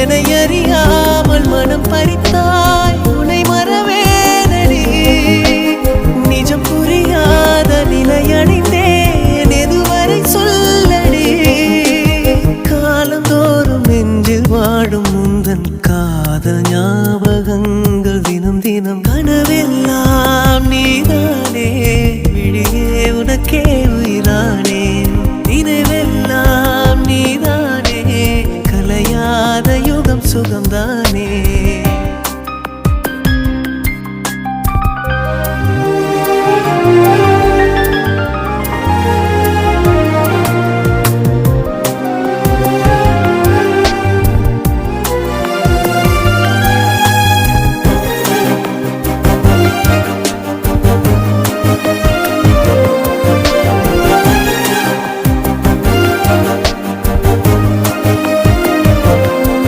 என்னை அறியாமல் மனம் பறித்தாய் உன்னை மறவேனடி நிஜம் புரியாத நிலையடைந்தேன் எதுவரை சொல்லடி காலந்தோறும் நெஞ்சில் வாடும் முந்தன் காதல் ஞாபகங்கள் தினம் தினம் கனவெல்லாம் நீதானே விழியே உனக்கே உயிரானே நினைவெல்லாம் நீதானே கலையாத யுகம் சுகம்தானே